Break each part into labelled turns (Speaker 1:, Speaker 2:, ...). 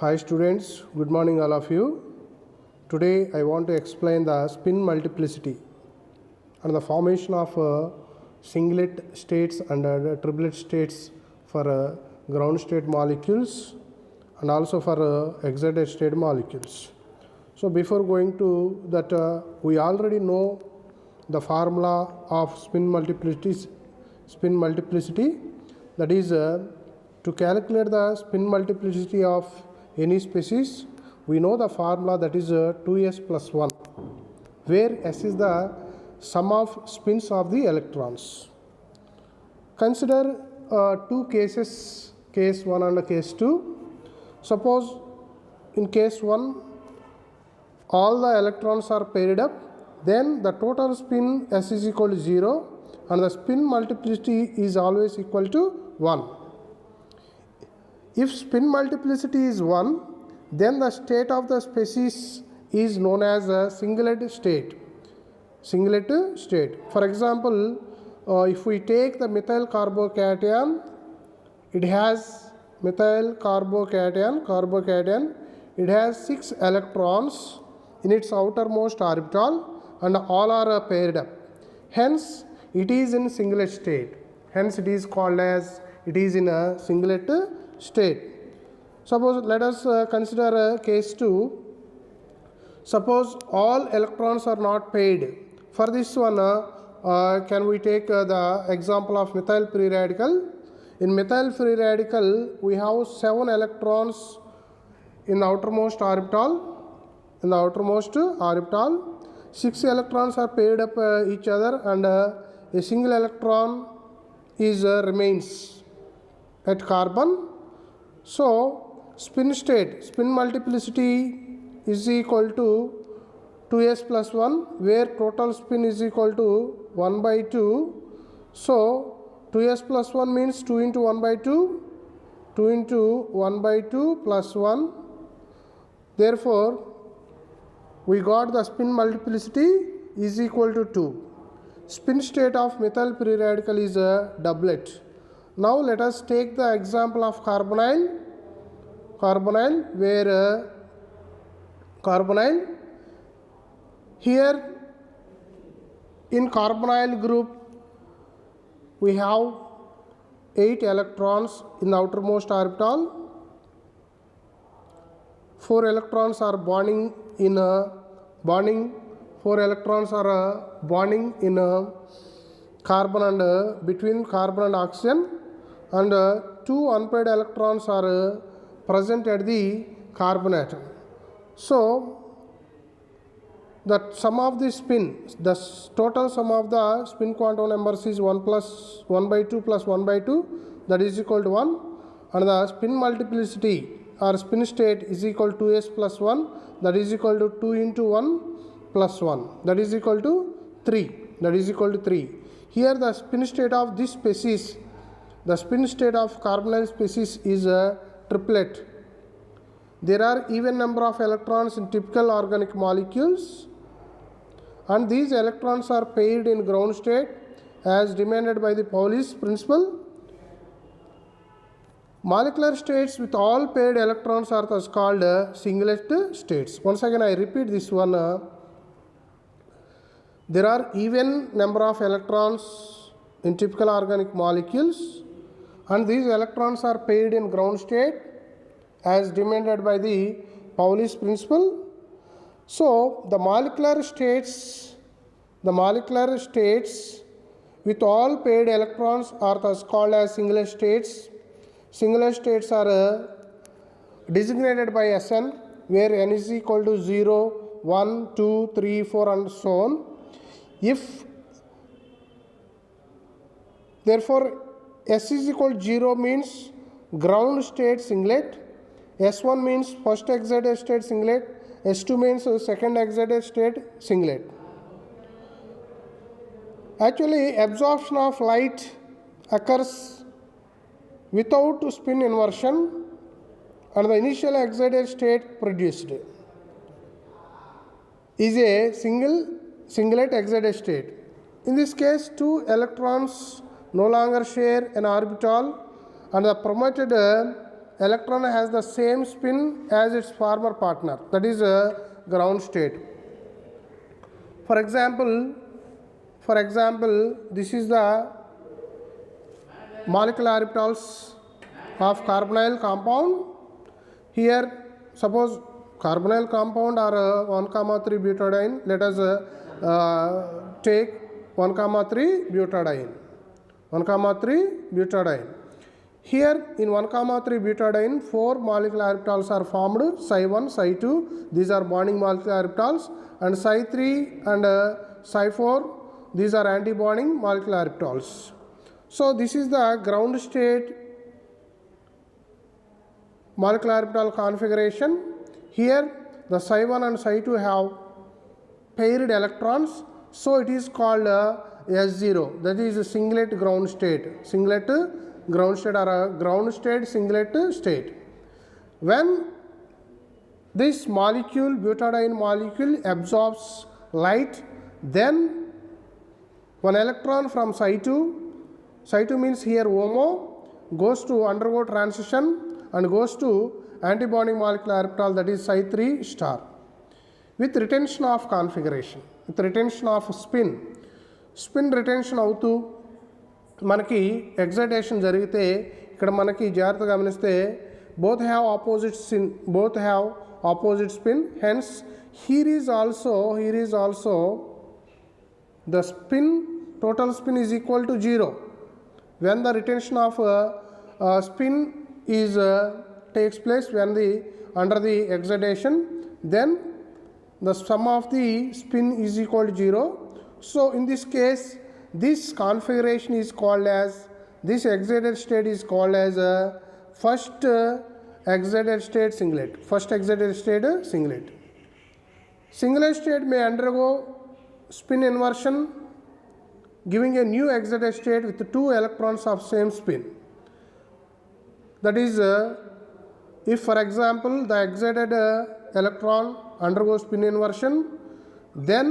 Speaker 1: Hi students, good morning all of you. Today I want to explain the spin multiplicity and the formation of singlet states and triplet states for ground state molecules and also for excited state molecules. So before going to that, we already know the formula of spin multiplicity. That is, to calculate the spin multiplicity of any species, we know the formula, that is 2s plus 1, where s is the sum of spins of the electrons. Consider two cases, case 1 and case 2. Suppose in case 1, all the electrons are paired up, then the total spin s is equal to 0 and the spin multiplicity is always equal to 1. If spin multiplicity is 1, then the state of the species is known as a singlet state. Singlet state. For example, if we take the methyl carbocation, it has methyl carbocation, it has 6 electrons in its outermost orbital and all are paired up. Hence, it is in singlet state. Hence, it is called as it is in a singlet state. Suppose let us consider case 2. Suppose all electrons are not paired. For this one, can we take the example of methyl free radical? In methyl free radical, we have 7 electrons in the outermost orbital. 6 electrons are paired up each other and a single electron is remains at carbon. So spin multiplicity is equal to 2s plus 1, where total spin is equal to 1 by 2. So 2s plus 1 means 2 into 1 by 2, 2 into 1 by 2 plus 1. Therefore, we got the spin multiplicity is equal to 2. Spin state of methyl free radical is a doublet. Now let us take the example of carbonyl, where carbonyl, here in carbonyl group we have 8 electrons in the outermost orbital. 4 electrons are bonding in bonding. 4 electrons are bonding in carbon and between carbon and oxygen, and 2 unpaired electrons are present at the carbon atom. So the sum of the spin, the total sum of the spin quantum numbers is 1 plus 1 by 2 plus 1 by 2, that is equal to 1, and the spin multiplicity or spin state is equal to 2s plus 1, that is equal to 2 into 1 plus 1, that is equal to 3. Here the spin state of this species, the spin state of carbonyl species is a triplet. There are even number of electrons in typical organic molecules, and these electrons are paired in ground state as demanded by the Pauli's principle. Molecular states with all paired electrons are thus called singlet states. Once again I repeat this one. There are even number of electrons in typical organic molecules, and these electrons are paired in ground state as demanded by the Pauli's principle. So the molecular states with all paired electrons are thus called as singlet states. Singlet states are designated by Sn, where n is equal to 0, 1, 2, 3, 4 and so on. If therefore S is equal to 0 means ground state singlet, S1 means first excited state singlet, S2 means second excited state singlet. Actually, absorption of light occurs without spin inversion and the initial excited state produced is a singlet excited state. In this case, 2 electrons no longer share an orbital and the permitted electron has the same spin as its former partner, that is ground state. For example, this is the molecular orbitals of carbonyl compound. Here, suppose carbonyl compound are 1,3 butadiene. Let us take 1,3 butadiene. 1,3 butadiene. Here in 1,3 butadiene, 4 molecular orbitals are formed, psi1, psi2, these are bonding molecular orbitals, and psi3 and psi4, these are anti-bonding molecular orbitals. So this is the ground state molecular orbital configuration. Here the psi1 and psi2 have paired electrons, so it is called S0, that is a singlet ground state. Singlet ground state or a ground state singlet state. When this molecule, butadiene molecule, absorbs light, then one electron from psi2 means here HOMO, goes to undergo transition and goes to antibonding molecular orbital, that is psi3 star, with retention of configuration, with retention of spin retention అవుతూ మనకి excitation జరిగితే ఇక్కడ మనకి జాగ్రత్తగా గమనిస్తే both have opposite spin, hence here is also the spin, total spin is equal to 0. When the retention of spin is takes place when under the excitation, then the sum of the spin is equal to 0. So in this case, this configuration is called as, this excited state is called as first excited state singlet. Singlet state may undergo spin inversion, giving a new excited state with 2 electrons of same spin. That is, if for example the excited electron undergoes spin inversion, then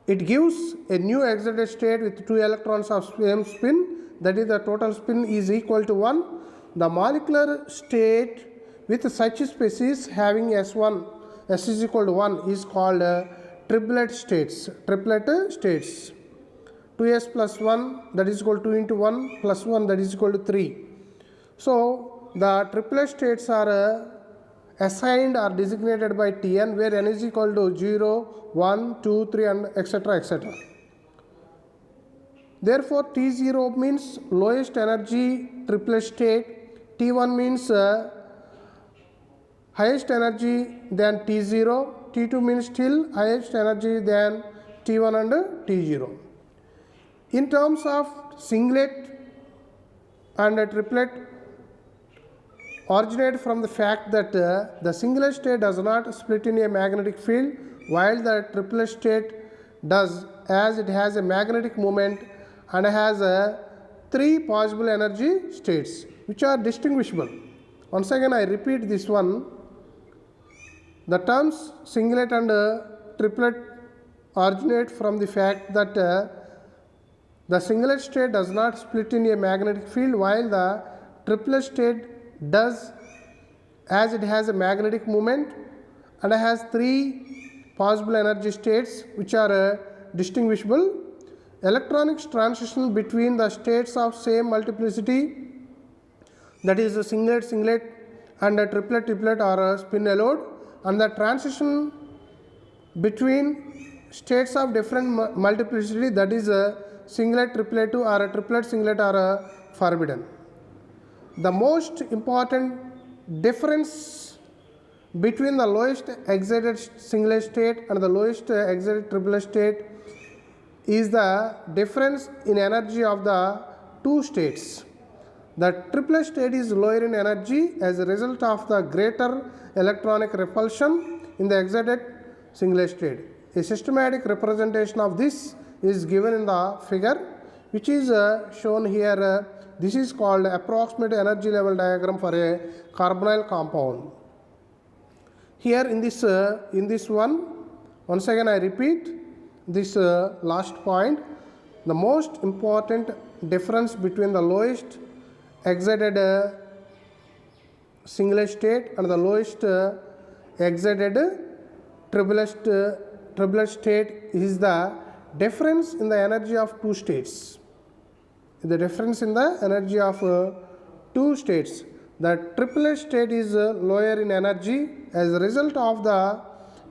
Speaker 1: it gives a new excited state with 2 electrons of same spin, that is the total spin is equal to 1. The molecular state with such species having S1, S is equal to 1 is called triplet states. 2s plus 1, that is equal to 2 into 1 plus 1, that is equal to 3. So the triplet states are assigned or designated by Tn, where n is equal to 0, 1, 2, 3 and etc. Therefore T0 means lowest energy triplet state, T1 means highest energy than T0, T2 means still highest energy than T1 and T0. In terms of singlet and triplet originate from the fact that the singlet state does not split in a magnetic field, while the triplet state does, as it has a magnetic moment and has 3 possible energy states which are distinguishable. Once again I repeat this one. The terms singlet and triplet originate from the fact that the singlet state does not split in a magnetic field, while the triplet state does, as it has a magnetic moment and has 3 possible energy states which are distinguishable. Electronics transition between the states of same multiplicity, that is a singlet and a triplet are spin allowed, and the transition between states of different multiplicity, that is a singlet triplet or a triplet singlet are forbidden. The most important difference between the lowest excited singlet state and the lowest excited triplet state is the difference in energy of the 2 states. The triplet state is lower in energy as a result of the greater electronic repulsion in the excited singlet state. A systematic representation of this is given in the figure, which is shown here. This is called approximate energy level diagram for a carbonyl compound. Here in this one, once again I repeat this last point. The most important difference between the lowest excited singlet state and the lowest excited triplet state is the difference in the energy of two states. The difference in the energy of two states. The triplet state is lower in energy as a result of the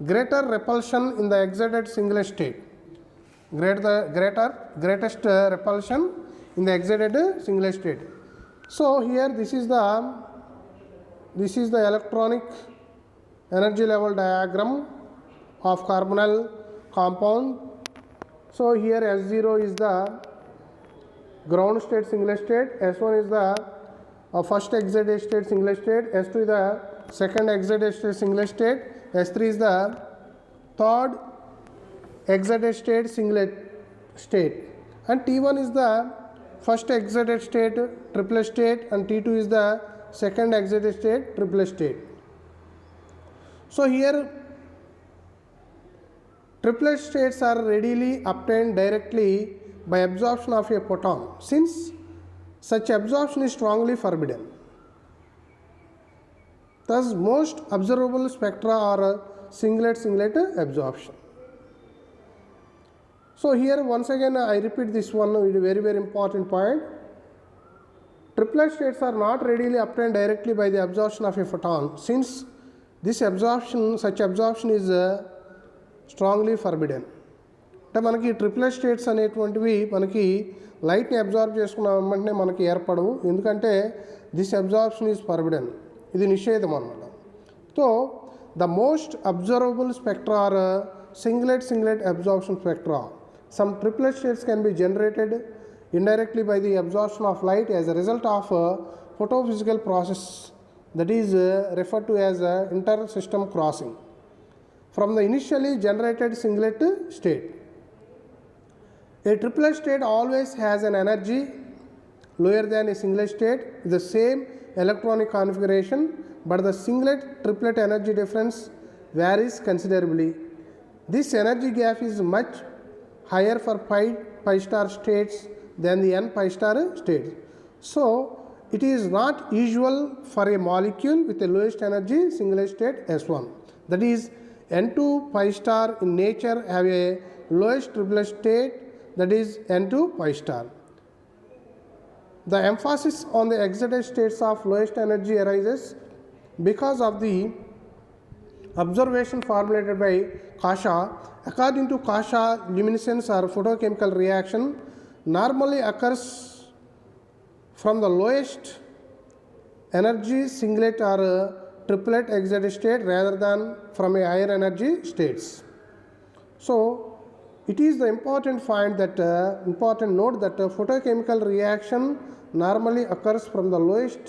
Speaker 1: greater repulsion in the excited singlet state. Greatest repulsion in the excited singlet state. So here this is the electronic energy level diagram of carbonyl compound. So here S0 is the ground state singlet state, S1 is the first excited state singlet state, S2 is the second excited state singlet state, S3 is the third excited state singlet state, and T1 is the first excited state triplet state and T2 is the second excited state triplet state. So here triplet states are readily obtained directly by absorption of a photon, since such absorption is strongly forbidden. Thus most observable spectra are singlet absorption. So here once again I repeat this one, it is a very important point. Triplet states are not readily obtained directly by the absorption of a photon, since this absorption, such absorption is strongly forbidden. అంటే మనకి triplet states అనేటువంటివి మనకి లైట్ని absorb చేసుకున్నామంటే మనకి ఏర్పడవు, ఎందుకంటే this absorption is forbidden, ఇది నిషేధం అన్నమాట. So the most observable spectra are singlet absorption spectra. Some triplet states can be generated indirectly by the absorption of light as a result of photophysical process that is referred to as inter-system crossing from the initially generated singlet state. A triplet state always has an energy lower than a singlet state with the same electronic configuration, but the singlet triplet energy difference varies considerably. This energy gap is much higher for pi star states than the n pi star states. So it is not usual for a molecule with the lowest energy singlet state S1, that is n2 pi star in nature have a lowest triplet state, that is n2 pi star. The emphasis on the excited states of lowest energy arises because of the observation formulated by Kasha. According to Kasha, luminescence or photochemical reaction normally occurs from the lowest energy singlet or triplet excited state rather than from a higher energy states. So it is the important note that photochemical reaction normally occurs from the lowest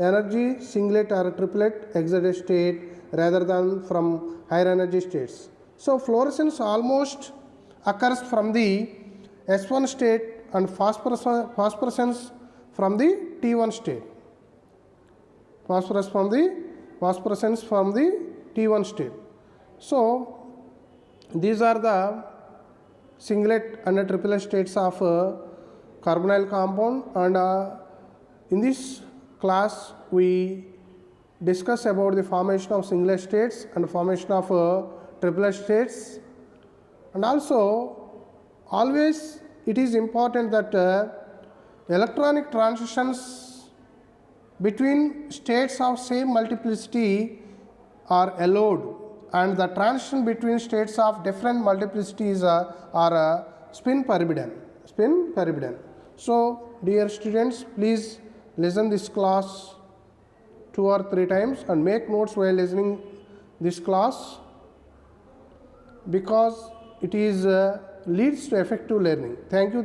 Speaker 1: energy singlet or triplet excited state rather than from higher energy states. So fluorescence almost occurs from the S1 state and phosphorescence from the T1 state. Phosphorescence from the T1 state. So these are the singlet and triplet states of carbonyl compound, and in this class we discuss about the formation of singlet states and formation of triplet states, and also always it is important that electronic transitions between states of same multiplicity are allowed, and the transition between states of different multiplicities are spin forbidden. So dear students, please listen this class 2 or 3 times and make notes while listening this class, because it is leads to effective learning. Thank you.